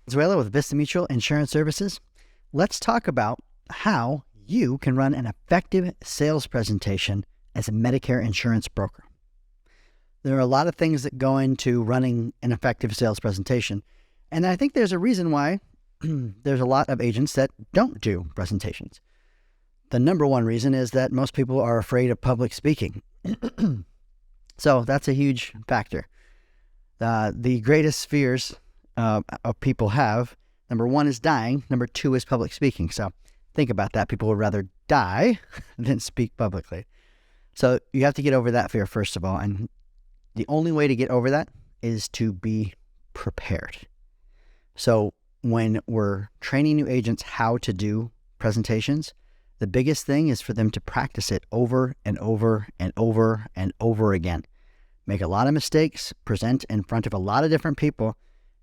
Venezuela with Vista Mutual Insurance Services. Let's talk about how you can run an effective sales presentation as a Medicare insurance broker. There are a lot of things that go into running an effective sales presentation, and I think there's a reason why there's a lot of agents that don't do presentations. The number one reason is that most people are afraid of public speaking. So that's a huge factor. The greatest fears of people have, number one is dying, number two is public speaking. So think about that. People would rather die than speak publicly. So you have to get over that fear first of all. And the only way to get over that is to be prepared. So when we're training new agents how to do presentations, the biggest thing is for them to practice it over and over and over and over again. Make a lot of mistakes, present in front of a lot of different people,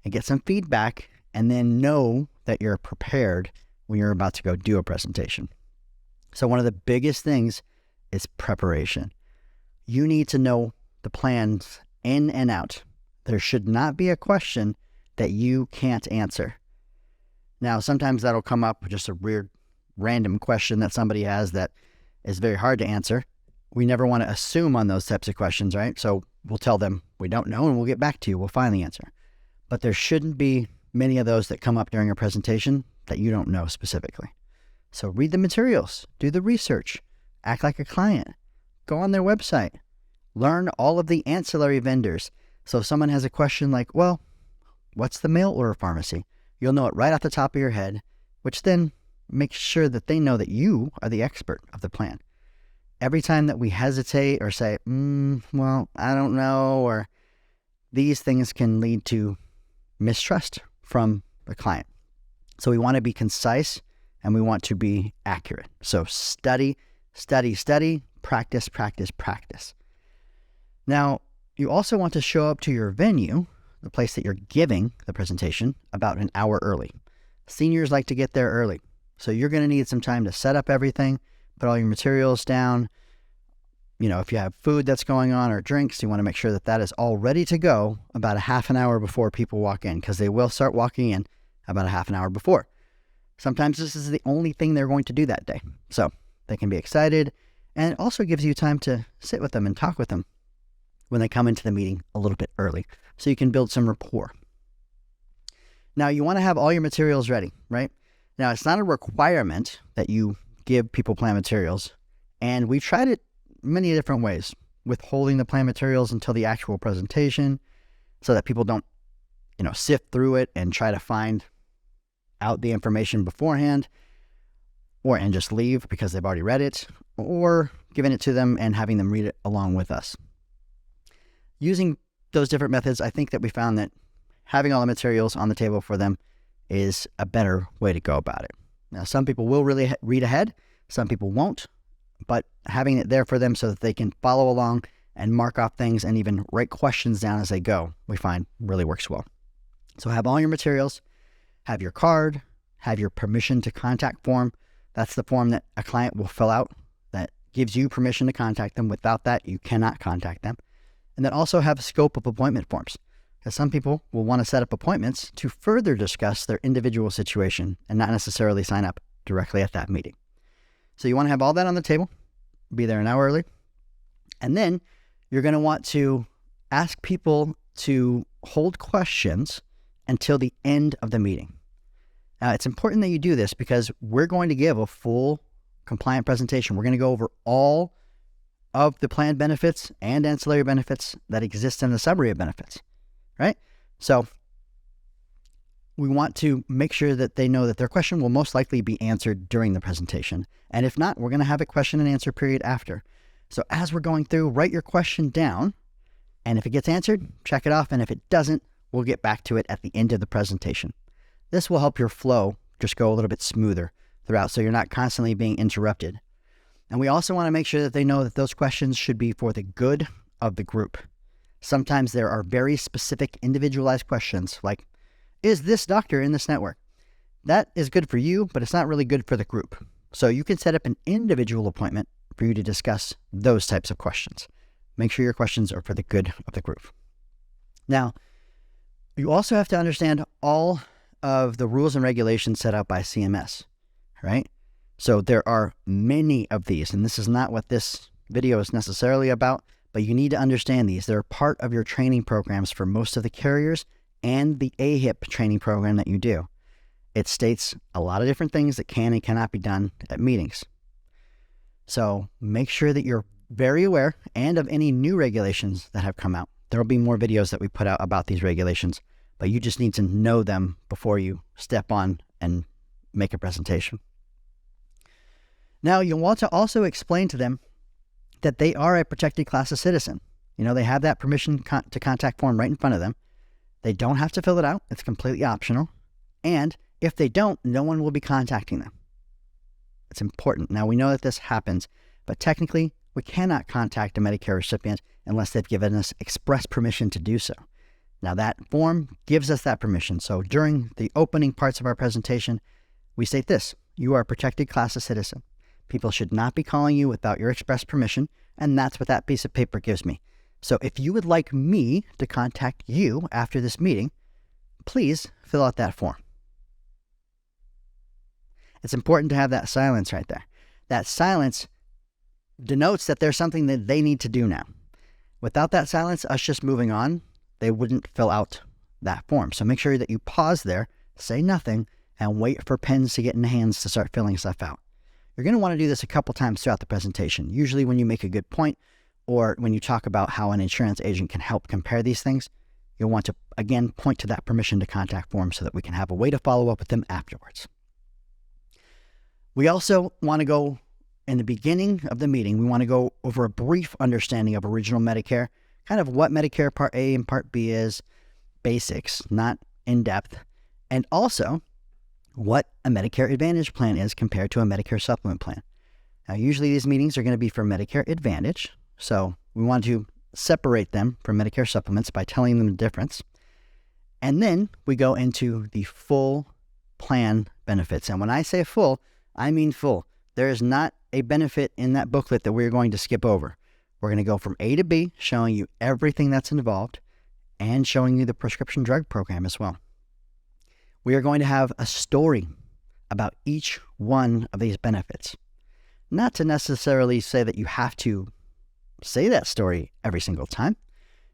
and get some feedback, and then know that you're prepared when you're about to go do a presentation. So one of the biggest things is preparation. You need to know the plans in and out. There should not be a question that you can't answer. Now, sometimes that'll come up, just a weird, random question that somebody has that is very hard to answer. We never want to assume on those types of questions, right? So we'll tell them we don't know and we'll get back to you. We'll find the answer. But there shouldn't be many of those that come up during a presentation that you don't know specifically. So read the materials, do the research, act like a client, go on their website, learn all of the ancillary vendors. So if someone has a question like, well, what's the mail order pharmacy? You'll know it right off the top of your head, which then makes sure that they know that you are the expert of the plan. Every time that we hesitate or say, well, I don't know, or these things can lead to mistrust from the client. So we want to be concise and we want to be accurate. So study, practice, practice, practice. Now, you also want to show up to your venue, the place that you're giving the presentation, about an hour early. Seniors like to get there early. So you're going to need some time to set up everything, put all your materials down. If you have food that's going on or drinks, you want to make sure that that is all ready to go about a half an hour before people walk in, because they will start walking in about a half an hour before. Sometimes this is the only thing they're going to do that day. So they can be excited, and it also gives you time to sit with them and talk with them when they come into the meeting a little bit early, so you can build some rapport. Now, you want to have all your materials ready, right? Now, it's not a requirement that you give people plan materials, and we've tried it many different ways, withholding the plan materials until the actual presentation so that people don't, sift through it and try to find out the information beforehand, and just leave because they've already read it, or giving it to them and having them read it along with us. Using those different methods, I think that we found that having all the materials on the table for them is a better way to go about it. Now, some people will really read ahead, some people won't, but having it there for them so that they can follow along and mark off things and even write questions down as they go, we find really works well. So have all your materials, have your card, have your permission to contact form. That's the form that a client will fill out that gives you permission to contact them. Without that, you cannot contact them. And then also have a scope of appointment forms, because some people will want to set up appointments to further discuss their individual situation and not necessarily sign up directly at that meeting. So you want to have all that on the table, be there an hour early, and then you're going to want to ask people to hold questions until the end of the meeting. Now, it's important that you do this because we're going to give a full compliant presentation. We're going to go over all of the plan benefits and ancillary benefits that exist in the summary of benefits, right? So we want to make sure that they know that their question will most likely be answered during the presentation. And if not, we're going to have a question and answer period after. So as we're going through, write your question down. And if it gets answered, check it off. And if it doesn't, we'll get back to it at the end of the presentation. This will help your flow just go a little bit smoother throughout, so you're not constantly being interrupted. And we also want to make sure that they know that those questions should be for the good of the group. Sometimes there are very specific individualized questions like, is this doctor in this network? That is good for you, but it's not really good for the group. So you can set up an individual appointment for you to discuss those types of questions. Make sure your questions are for the good of the group. Now, you also have to understand all of the rules and regulations set out by CMS, right? So there are many of these, and this is not what this video is necessarily about, but you need to understand these. They're part of your training programs for most of the carriers and the AHIP training program that you do. It states a lot of different things that can and cannot be done at meetings. So make sure that you're very aware and of any new regulations that have come out. There will be more videos that we put out about these regulations, but you just need to know them before you step on and make a presentation. Now, you'll want to also explain to them that they are a protected class of citizen. You know, they have that permission to contact form right in front of them. They don't have to fill it out. It's completely optional. And if they don't, no one will be contacting them. It's important. Now, we know that this happens, but technically, we cannot contact a Medicare recipient unless they've given us express permission to do so. Now, that form gives us that permission. So during the opening parts of our presentation, we state this: you are a protected class of citizen. People should not be calling you without your express permission, and that's what that piece of paper gives me. So if you would like me to contact you after this meeting, please fill out that form. It's important to have that silence right there. That silence denotes that there's something that they need to do now. Without that silence, us just moving on, they wouldn't fill out that form. So make sure that you pause there, say nothing, and wait for pens to get in the hands to start filling stuff out. You're going to want to do this a couple times throughout the presentation. Usually when you make a good point or when you talk about how an insurance agent can help compare these things, you'll want to, again, point to that permission to contact form so that we can have a way to follow up with them afterwards. We also want to go, in the beginning of the meeting, we want to go over a brief understanding of original Medicare, kind of what Medicare Part A and Part B is, basics, not in depth, and also what a Medicare Advantage plan is compared to a Medicare Supplement plan. Now, usually these meetings are going to be for Medicare Advantage, so we want to separate them from Medicare Supplements by telling them the difference. And then we go into the full plan benefits. And when I say full, I mean full. There is not a benefit in that booklet that we're going to skip over. We're going to go from A to B, showing you everything that's involved and showing you the prescription drug program as well. We are going to have a story about each one of these benefits. Not to necessarily say that you have to say that story every single time,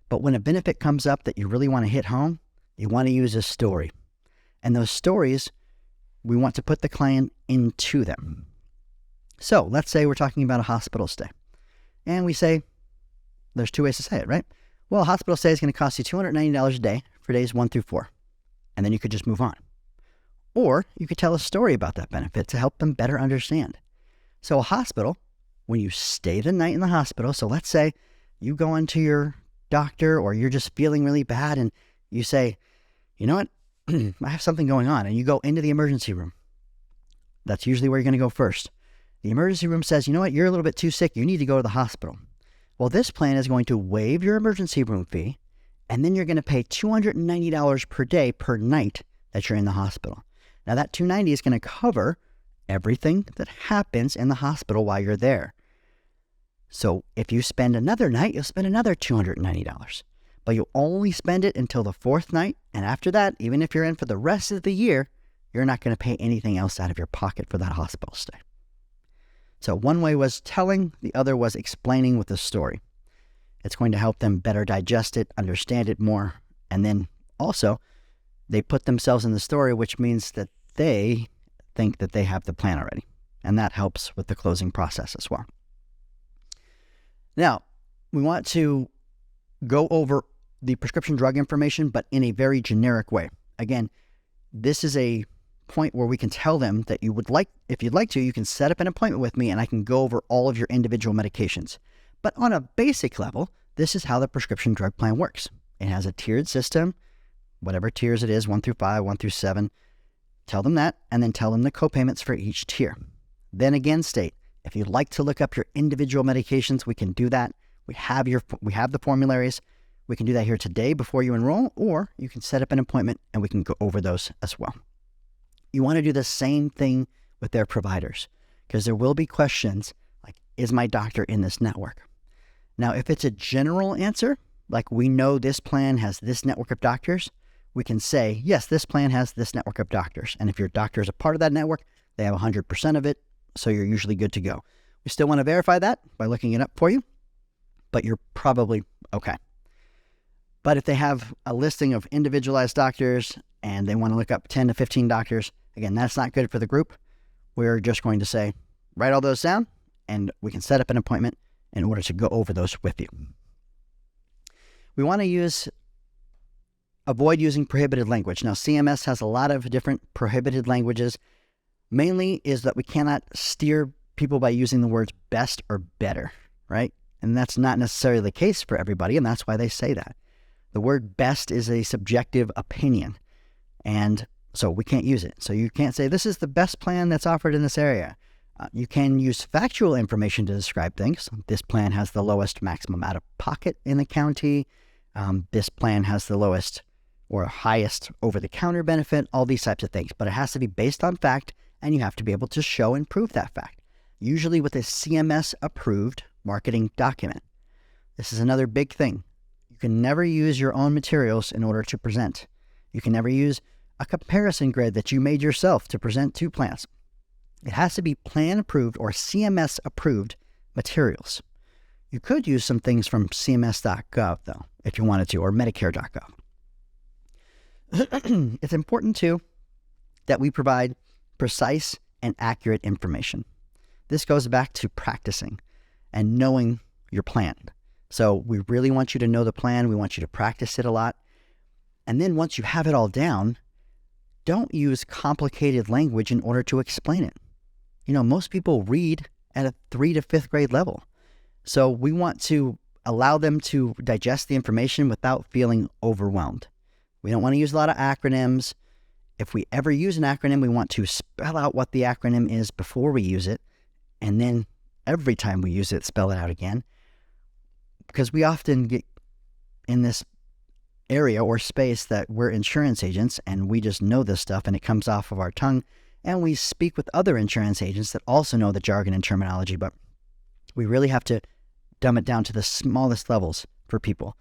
but when a benefit comes up that you really want to hit home, you want to use a story. And those stories, we want to put the client into them. So let's say we're talking about a hospital stay. And we say, there's two ways to say it, right? Well, a hospital stay is going to cost you $290 a day for days 1 through 4. And then you could just move on. Or you could tell a story about that benefit to help them better understand. So a hospital, when you stay the night in the hospital, so let's say you go into your doctor or you're just feeling really bad and you say, you know what, I have something going on, and you go into the emergency room. That's usually where you're going to go first. The emergency room says, you know what, you're a little bit too sick, you need to go to the hospital. Well, this plan is going to waive your emergency room fee, and then you're going to pay $290 per day per night that you're in the hospital. Now that $290 is going to cover everything that happens in the hospital while you're there. So if you spend another night, you'll spend another $290. But you'll only spend it until the 4th night, and after that, even if you're in for the rest of the year, you're not going to pay anything else out of your pocket for that hospital stay. So one way was telling, the other was explaining with a story. It's going to help them better digest it, understand it more, and then also they put themselves in the story, which means that they think that they have the plan already, and that helps with the closing process as well. Now, we want to go over the prescription drug information, but in a very generic way. Again, this is a point where we can tell them that you would like, if you'd like to, you can set up an appointment with me and I can go over all of your individual medications. But on a basic level, this is how the prescription drug plan works. It has a tiered system, whatever tiers it is, 1 through 5, 1 through 7. Tell them that, and then tell them the copayments for each tier. Then again, state, if you'd like to look up your individual medications, we can do that. We have the formularies. We can do that here today before you enroll, or you can set up an appointment and we can go over those as well. You want to do the same thing with their providers, because there will be questions like, is my doctor in this network? Now, if it's a general answer, like we know this plan has this network of doctors, we can say, yes, this plan has this network of doctors. And if your doctor is a part of that network, they have 100% of it, so you're usually good to go. We still want to verify that by looking it up for you, but you're probably okay. But if they have a listing of individualized doctors and they want to look up 10 to 15 doctors, again, that's not good for the group. We're just going to say, write all those down, and we can set up an appointment in order to go over those with you. We want to avoid using prohibited language. Now, CMS has a lot of different prohibited languages. Mainly is that we cannot steer people by using the words best or better, right? And that's not necessarily the case for everybody, and that's why they say that. The word best is a subjective opinion, and so we can't use it. So you can't say, this is the best plan that's offered in this area. You can use factual information to describe things. This plan has the lowest maximum out-of-pocket in the county. This plan has the lowest or highest over-the-counter benefit, all these types of things. But it has to be based on fact, and you have to be able to show and prove that fact, usually with a CMS-approved marketing document. This is another big thing. You can never use your own materials in order to present. You can never use a comparison grid that you made yourself to present two plans. It has to be plan-approved or CMS-approved materials. You could use some things from CMS.gov, though, if you wanted to, or Medicare.gov. It's important, too, that we provide precise and accurate information. This goes back to practicing and knowing your plan. So we really want you to know the plan. We want you to practice it a lot. And then once you have it all down, don't use complicated language in order to explain it. You know, most people read at a 3 to 5th grade level. So we want to allow them to digest the information without feeling overwhelmed. We don't want to use a lot of acronyms. If we ever use an acronym, we want to spell out what the acronym is before we use it. And then every time we use it, spell it out again. Because we often get in this area or space that we're insurance agents and we just know this stuff and it comes off of our tongue. And we speak with other insurance agents that also know the jargon and terminology, but we really have to dumb it down to the smallest levels for people.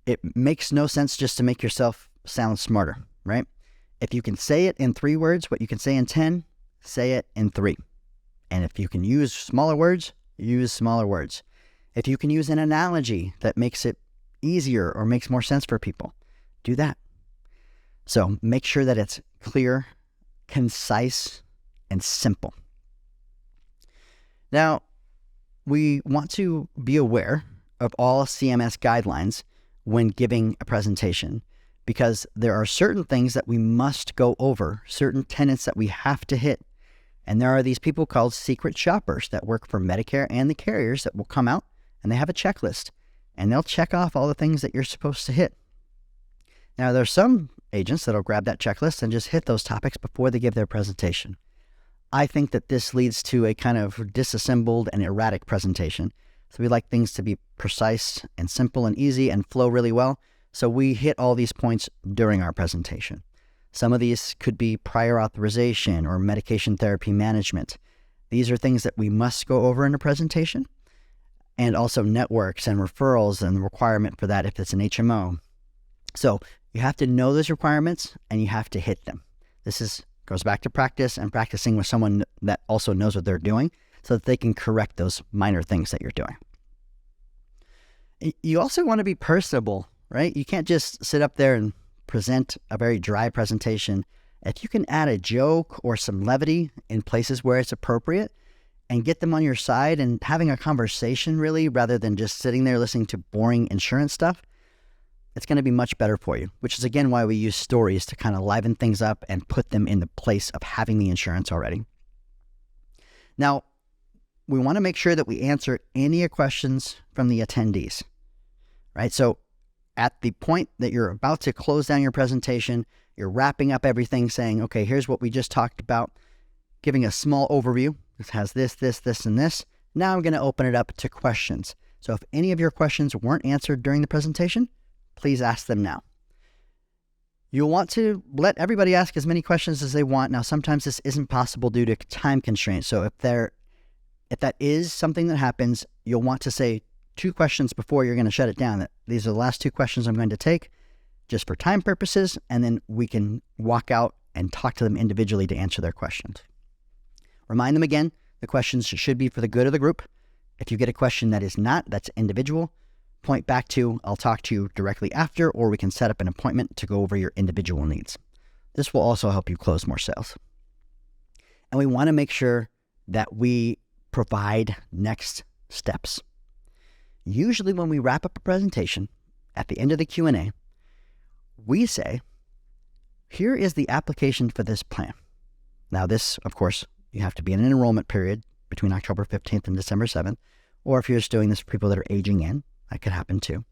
It makes no sense just to make yourself sound smarter, right? If you can say it in 3 words, what you can say in 10, say it in 3. And if you can use smaller words, use smaller words. If you can use an analogy that makes it easier or makes more sense for people, do that. So make sure that it's clear, concise, and simple. Now, we want to be aware of all CMS guidelines when giving a presentation, because there are certain things that we must go over, certain tenets that we have to hit. And there are these people called secret shoppers that work for Medicare and the carriers that will come out and they have a checklist and they'll check off all the things that you're supposed to hit. Now, there's some agents that'll grab that checklist and just hit those topics before they give their presentation. I think that this leads to a kind of disassembled and erratic presentation. So we like things to be precise and simple and easy and flow really well. So we hit all these points during our presentation. Some of these could be prior authorization or medication therapy management. These are things that we must go over in a presentation. And also networks and referrals and the requirement for that if it's an HMO. So you have to know those requirements and you have to hit them. This goes back to practice and practicing with someone that also knows what they're doing so that they can correct those minor things that you're doing. You also want to be personable, right? You can't just sit up there and present a very dry presentation. If you can add a joke or some levity in places where it's appropriate and get them on your side and having a conversation really rather than just sitting there listening to boring insurance stuff, it's going to be much better for you, which is again why we use stories to kind of liven things up and put them in the place of having the insurance already. Now, we want to make sure that we answer any questions from the attendees, right? So at the point that you're about to close down your presentation, you're wrapping up everything saying, okay, here's what we just talked about, giving a small overview. It has this, this, this, and this. Now I'm going to open it up to questions. So if any of your questions weren't answered during the presentation, please ask them now. You'll want to let everybody ask as many questions as they want. Now, sometimes this isn't possible due to time constraints. So if that is something that happens, you'll want to say 2 questions before you're going to shut it down. These are the last 2 questions I'm going to take. just for time purposes, and then we can walk out and talk to them individually to answer their questions. Remind them again, the questions should be for the good of the group. If you get a question that is not, that's individual, point back to, I'll talk to you directly after, or we can set up an appointment to go over your individual needs. This will also help you close more sales. And we want to make sure that we provide next steps. Usually when we wrap up a presentation, at the end of the Q&A, we say, here is the application for this plan. Now this, of course, you have to be in an enrollment period between October 15th and December 7th, or if you're just doing this for people that are aging in, that could happen too.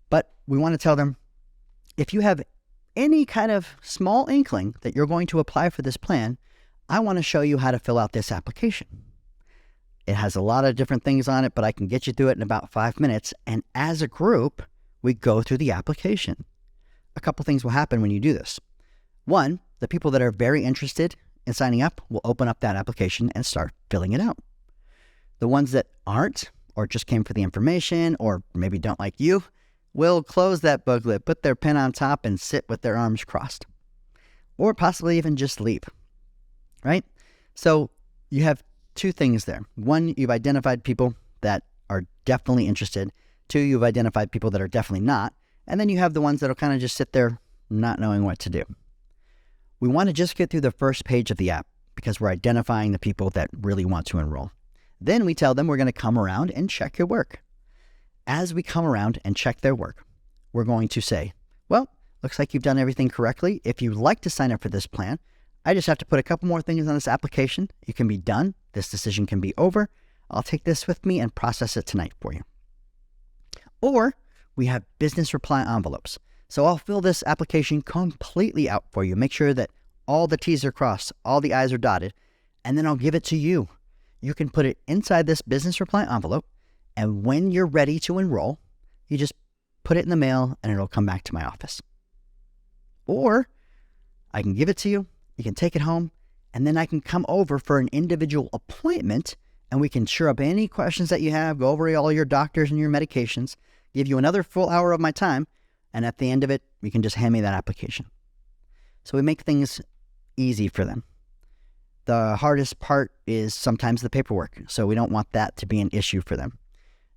But we want to tell them, if you have any kind of small inkling that you're going to apply for this plan, I want to show you how to fill out this application. It has a lot of different things on it, but I can get you through it in about 5 minutes. And as a group, we go through the application. A couple things will happen when you do this. One, the people that are very interested in signing up will open up that application and start filling it out. The ones that aren't, or just came for the information, or maybe don't like you, will close that booklet, put their pen on top, and sit with their arms crossed. Or possibly even just leave, right? So you have two things there. One, you've identified people that are definitely interested. Two, you've identified people that are definitely not. And then you have the ones that'll kind of just sit there not knowing what to do. We want to just get through the first page of the app because we're identifying the people that really want to enroll. Then we tell them we're going to come around and check your work. As we come around and check their work, we're going to say, well, looks like you've done everything correctly. If you'd like to sign up for this plan, I just have to put a couple more things on this application. You can be done. This decision can be over. I'll take this with me and process it tonight for you. Or we have business reply envelopes. So I'll fill this application completely out for you. Make sure that all the T's are crossed, all the I's are dotted, and then I'll give it to you. You can put it inside this business reply envelope, and when you're ready to enroll, you just put it in the mail and it'll come back to my office. Or I can give it to you, you can take it home, and then I can come over for an individual appointment and we can sure up any questions that you have, go over all your doctors and your medications, give you another full hour of my time, and at the end of it, you can just hand me that application. So we make things easy for them. The hardest part is sometimes the paperwork, so we don't want that to be an issue for them.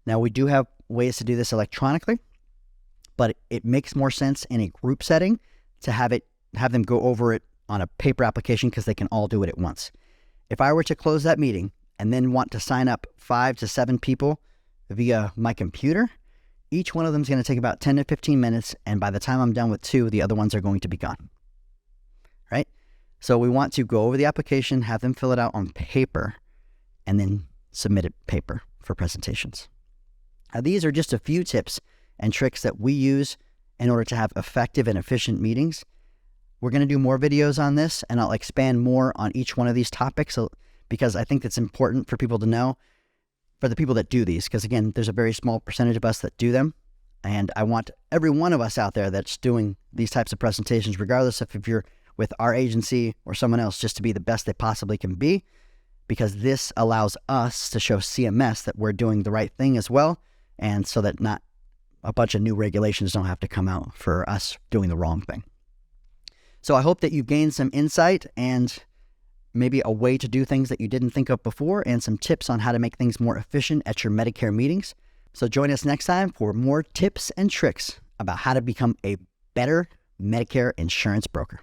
Now, we do have ways to do this electronically, but it makes more sense in a group setting to have them go over it on a paper application because they can all do it at once. If I were to close that meeting and then want to sign up 5 to 7 people via my computer, each one of them is going to take about 10 to 15 minutes, and by the time I'm done with 2, the other ones are going to be gone, right? So we want to go over the application, have them fill it out on paper, and then submit it paper for presentations. Now, these are just a few tips and tricks that we use in order to have effective and efficient meetings. We're going to do more videos on this, and I'll expand more on each one of these topics because I think it's important for people to know, for the people that do these, because again, there's a very small percentage of us that do them. And I want every one of us out there that's doing these types of presentations, regardless of if you're with our agency or someone else, just to be the best they possibly can be, because this allows us to show CMS that we're doing the right thing as well. And so that not a bunch of new regulations don't have to come out for us doing the wrong thing. So I hope that you've gained some insight and maybe a way to do things that you didn't think of before, and some tips on how to make things more efficient at your Medicare meetings. So join us next time for more tips and tricks about how to become a better Medicare insurance broker.